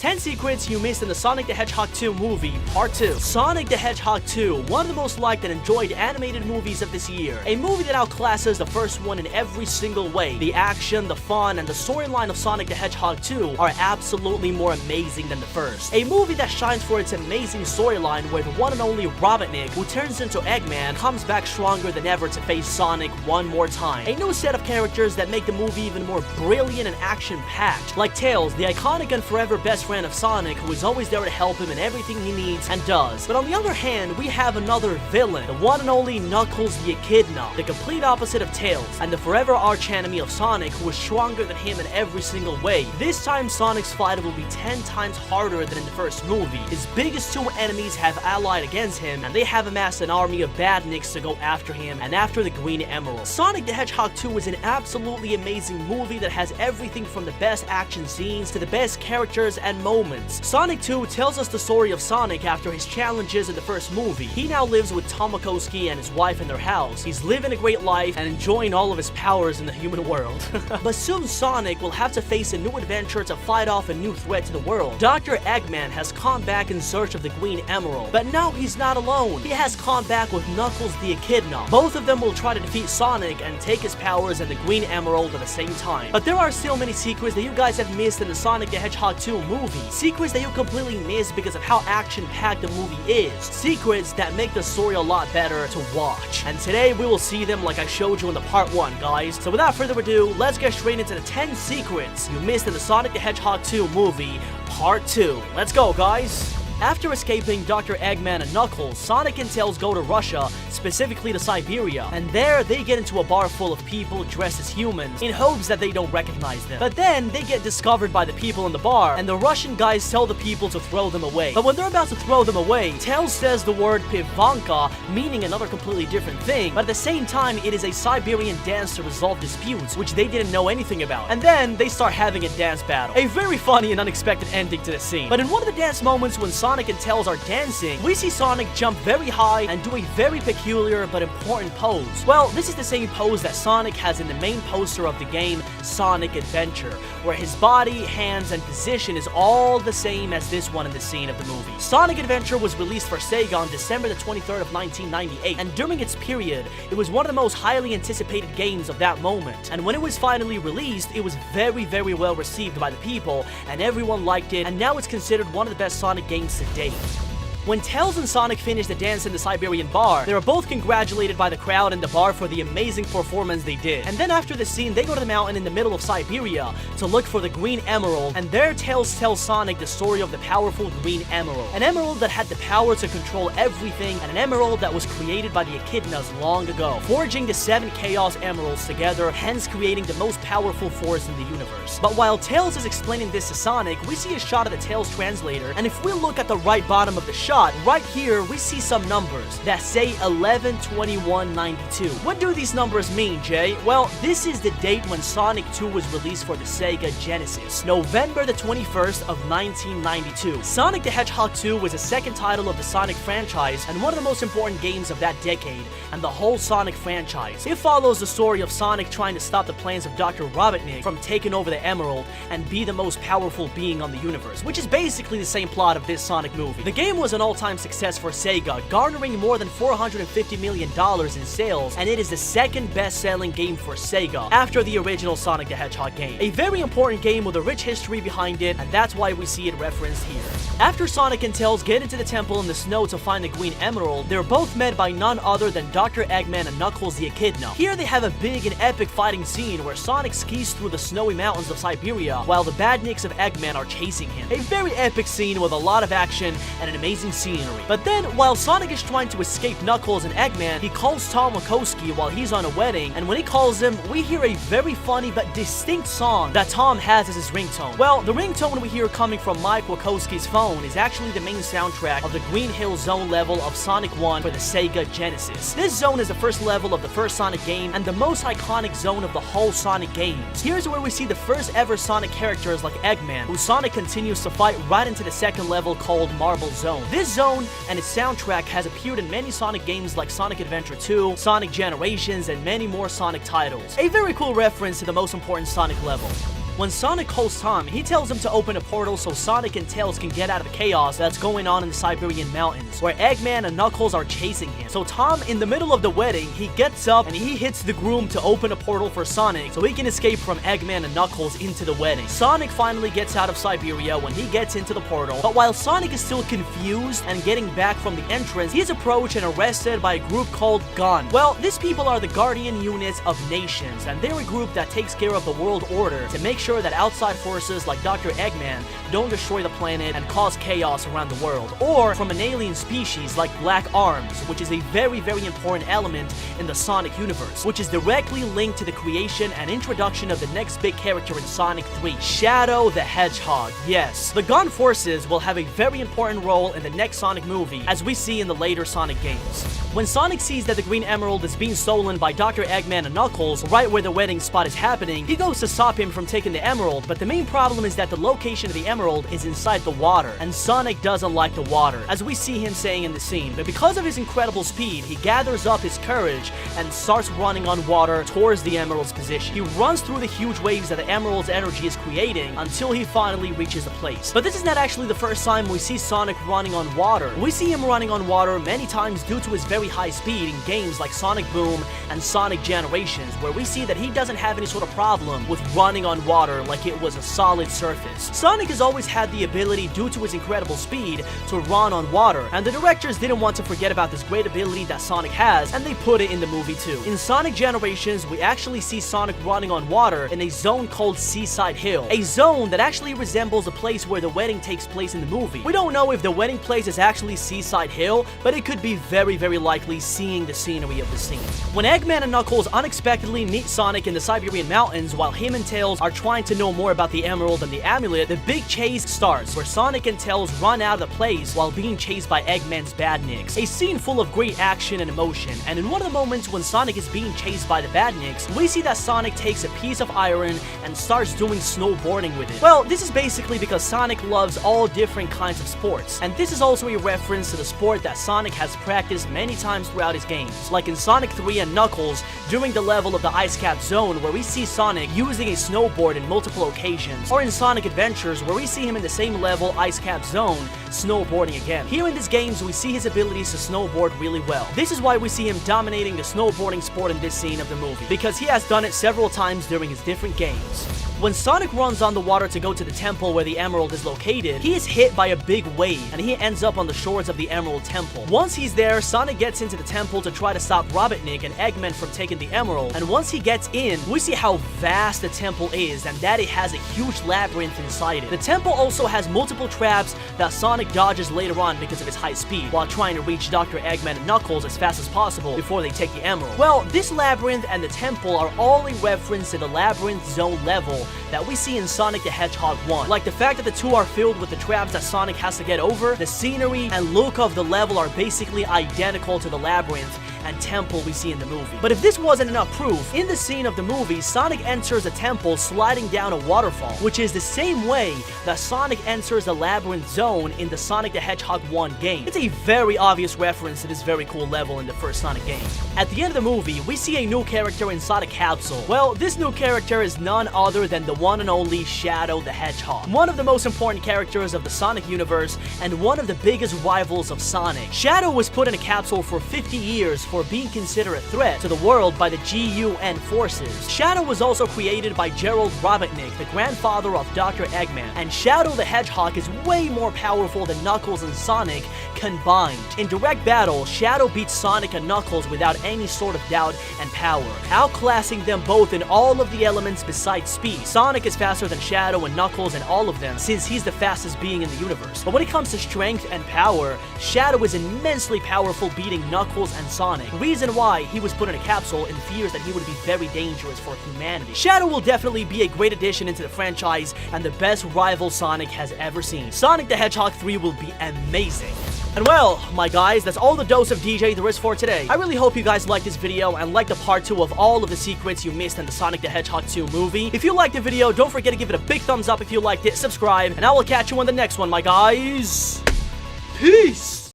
10 Secrets You Missed in the Sonic the Hedgehog 2 Movie, Part 2. Sonic the Hedgehog 2, one of the most liked and enjoyed animated movies of this year. A movie that outclasses the first one in every single way. The action, the fun, and the storyline of Sonic the Hedgehog 2 are absolutely more amazing than the first. A movie that shines for its amazing storyline where the one and only Robotnik, who turns into Eggman, comes back stronger than ever to face Sonic one more time. A new set of characters that make the movie even more brilliant and action-packed, like Tails, the iconic and forever best friend of Sonic, who is always there to help him in everything he needs and does. But on the other hand, we have another villain, the one and only Knuckles the Echidna, the complete opposite of Tails, and the forever arch-enemy of Sonic, who is stronger than him in every single way. This time, Sonic's fight will be 10 times harder than in the first movie. His biggest two enemies have allied against him, and they have amassed an army of badniks to go after him and after the Green Emerald. Sonic the Hedgehog 2 is an absolutely amazing movie that has everything from the best action scenes to the best characters and moments. Sonic 2 tells us the story of Sonic after his challenges in the first movie. He now lives with Tom Wachowski and his wife in their house. He's living a great life and enjoying all of his powers in the human world. But soon Sonic will have to face a new adventure to fight off a new threat to the world. Dr. Eggman has come back in search of the Green Emerald, but now he's not alone. He has come back with Knuckles the Echidna. Both of them will try to defeat Sonic and take his powers and the Green Emerald at the same time. But there are still many secrets that you guys have missed in the Sonic the Hedgehog 2 movie. Secrets that you completely missed because of how action-packed the movie is. Secrets that make the story a lot better to watch. And today we will see them like I showed you in the part 1, guys. So without further ado, let's get straight into the 10 secrets you missed in the Sonic the Hedgehog 2 movie, Part 2. Let's go, guys! After escaping Dr. Eggman and Knuckles, Sonic and Tails go to Russia, specifically to Siberia, and there they get into a bar full of people dressed as humans in hopes that they don't recognize them. But then they get discovered by the people in the bar, and the Russian guys tell the people to throw them away. But when they're about to throw them away, Tails says the word pivanka, meaning another completely different thing, but at the same time it is a Siberian dance to resolve disputes, which they didn't know anything about. And then they start having a dance battle. A very funny and unexpected ending to the scene. But in one of the dance moments when Sonic and Tails are dancing, we see Sonic jump very high and do a very peculiar but important pose. Well, this is the same pose that Sonic has in the main poster of the game Sonic Adventure, where his body, hands, and position is all the same as this one in the scene of the movie. Sonic Adventure was released for Sega on December the 23rd of 1998, and during its period, it was one of the most highly anticipated games of that moment. And when it was finally released, it was very, very well received by the people, and everyone liked it, and now it's considered one of the best Sonic games to date. When Tails and Sonic finish the dance in the Siberian bar, they are both congratulated by the crowd in the bar for the amazing performance they did. And then after the scene, they go to the mountain in the middle of Siberia to look for the Green Emerald, and there Tails tells Sonic the story of the powerful Green Emerald. An emerald that had the power to control everything, and an emerald that was created by the Echidnas long ago, forging the 7 Chaos Emeralds together, hence creating the most powerful force in the universe. But while Tails is explaining this to Sonic, we see a shot of the Tails translator, and if we look at the right bottom of the shot, right here we see some numbers that say 11, 21, 92. What do these numbers mean, Jay? Well, this is the date when Sonic 2 was released for the Sega Genesis, November the 21st of 1992. Sonic the Hedgehog 2 was the second title of the Sonic franchise and one of the most important games of that decade and the whole Sonic franchise. It follows the story of Sonic trying to stop the plans of Dr. Robotnik from taking over the Emerald and be the most powerful being on the universe, which is basically the same plot of this Sonic movie. The game was an all-time success for Sega, garnering more than $450 million in sales, and it is the second best-selling game for Sega after the original Sonic the Hedgehog game. A very important game with a rich history behind it, and that's why we see it referenced here. After Sonic and Tails get into the temple in the snow to find the Green Emerald, they're both met by none other than Dr. Eggman and Knuckles the Echidna. Here they have a big and epic fighting scene where Sonic skis through the snowy mountains of Siberia while the badniks of Eggman are chasing him. A very epic scene with a lot of action and an amazing scenery. But then, while Sonic is trying to escape Knuckles and Eggman, he calls Tom Wachowski while he's on a wedding, and when he calls him, we hear a very funny but distinct song that Tom has as his ringtone. Well, the ringtone we hear coming from Mike Wachowski's phone is actually the main soundtrack of the Green Hill Zone level of Sonic 1 for the Sega Genesis. This zone is the first level of the first Sonic game and the most iconic zone of the whole Sonic games. Here's where we see the first ever Sonic characters like Eggman, who Sonic continues to fight right into the second level called Marble Zone. This zone and its soundtrack has appeared in many Sonic games like Sonic Adventure 2, Sonic Generations, and many more Sonic titles. A very cool reference to the most important Sonic level. When Sonic calls Tom, he tells him to open a portal so Sonic and Tails can get out of the chaos that's going on in the Siberian mountains, where Eggman and Knuckles are chasing him. So Tom, in the middle of the wedding, he gets up and he hits the groom to open a portal for Sonic so he can escape from Eggman and Knuckles into the wedding. Sonic finally gets out of Siberia when he gets into the portal, but while Sonic is still confused and getting back from the entrance, he is approached and arrested by a group called GUN. Well, these people are the Guardian Units of Nations, and they're a group that takes care of the world order to make sure that outside forces like Dr. Eggman don't destroy the planet and cause chaos around the world, or from an alien species like Black Arms, which is a very, very important element in the Sonic universe, which is directly linked to the creation and introduction of the next big character in Sonic 3, Shadow the Hedgehog. Yes, the GUN forces will have a very important role in the next Sonic movie, as we see in the later Sonic games. When Sonic sees that the Green Emerald is being stolen by Dr. Eggman and Knuckles right where the wedding spot is happening, he goes to stop him from taking the emerald, but the main problem is that the location of the emerald is inside the water, and Sonic doesn't like the water, as we see him saying in the scene. But because of his incredible speed, he gathers up his courage and starts running on water towards the emerald's position. He runs through the huge waves that the emerald's energy is creating until he finally reaches the place. But this is not actually the first time we see Sonic running on water. We see him running on water many times due to his very high speed in games like Sonic Boom and Sonic Generations, where we see that he doesn't have any sort of problem with running on water like it was a solid surface. Sonic has always had the ability, due to his incredible speed, to run on water, and the directors didn't want to forget about this great ability that Sonic has, and they put it in the movie too. In Sonic Generations, we actually see Sonic running on water in a zone called Seaside Hill, a zone that actually resembles the place where the wedding takes place in the movie. We don't know if the wedding place is actually Seaside Hill, but it could be very, very likely seeing the scenery of the scene. When Eggman and Knuckles unexpectedly meet Sonic in the Siberian mountains while him and Tails are trying to know more about the emerald and the amulet, the big chase starts, where Sonic and Tails run out of the place while being chased by Eggman's badniks. A scene full of great action and emotion, and in one of the moments when Sonic is being chased by the badniks, we see that Sonic takes a piece of iron and starts doing snowboarding with it. Well, this is basically because Sonic loves all different kinds of sports, and this is also a reference to the sport that Sonic has practiced many times throughout his games, like in Sonic 3 and Knuckles during the level of the Ice Cap Zone, where we see Sonic using a snowboard in multiple occasions, or in Sonic Adventures, where we see him in the same level Ice Cap Zone snowboarding again. Here in these games, we see his abilities to snowboard really well. This is why we see him dominating the snowboarding sport in this scene of the movie, because he has done it several times during his different games. When Sonic runs on the water to go to the temple where the emerald is located, he is hit by a big wave, and he ends up on the shores of the Emerald Temple. Once he's there, Sonic gets into the temple to try to stop Robotnik and Eggman from taking the emerald, and once he gets in, we see how vast the temple is, and that it has a huge labyrinth inside it. The temple also has multiple traps that Sonic dodges later on because of his high speed, while trying to reach Dr. Eggman and Knuckles as fast as possible before they take the emerald. Well, this labyrinth and the temple are all a reference to the Labyrinth Zone level that we see in Sonic the Hedgehog 1. Like the fact that the two are filled with the traps that Sonic has to get over, the scenery and look of the level are basically identical to the labyrinth and temple we see in the movie. But if this wasn't enough proof, in the scene of the movie, Sonic enters a temple sliding down a waterfall, which is the same way that Sonic enters the Labyrinth Zone in the Sonic the Hedgehog 1 game. It's a very obvious reference to this very cool level in the first Sonic game. At the end of the movie, we see a new character inside a capsule. Well, this new character is none other than the one and only Shadow the Hedgehog, one of the most important characters of the Sonic universe and one of the biggest rivals of Sonic. Shadow was put in a capsule for 50 years for being considered a threat to the world by the GUN forces. Shadow was also created by Gerald Robotnik, the grandfather of Dr. Eggman, and Shadow the Hedgehog is way more powerful than Knuckles and Sonic combined. In direct battle, Shadow beats Sonic and Knuckles without any sort of doubt and power, outclassing them both in all of the elements besides speed. Sonic is faster than Shadow and Knuckles and all of them, since he's the fastest being in the universe. But when it comes to strength and power, Shadow is immensely powerful, beating Knuckles and Sonic. Reason why he was put in a capsule in fears that he would be very dangerous for humanity. Shadow will definitely be a great addition into the franchise and the best rival Sonic has ever seen. Sonic the Hedgehog 3 will be amazing. And well, my guys, that's all the dose of DJ there is for today. I really hope you guys liked this video and liked the part 2 of all of the secrets you missed in the Sonic the Hedgehog 2 movie. If you liked the video, don't forget to give it a big thumbs up if you liked it, subscribe, and I will catch you on the next one, my guys. Peace!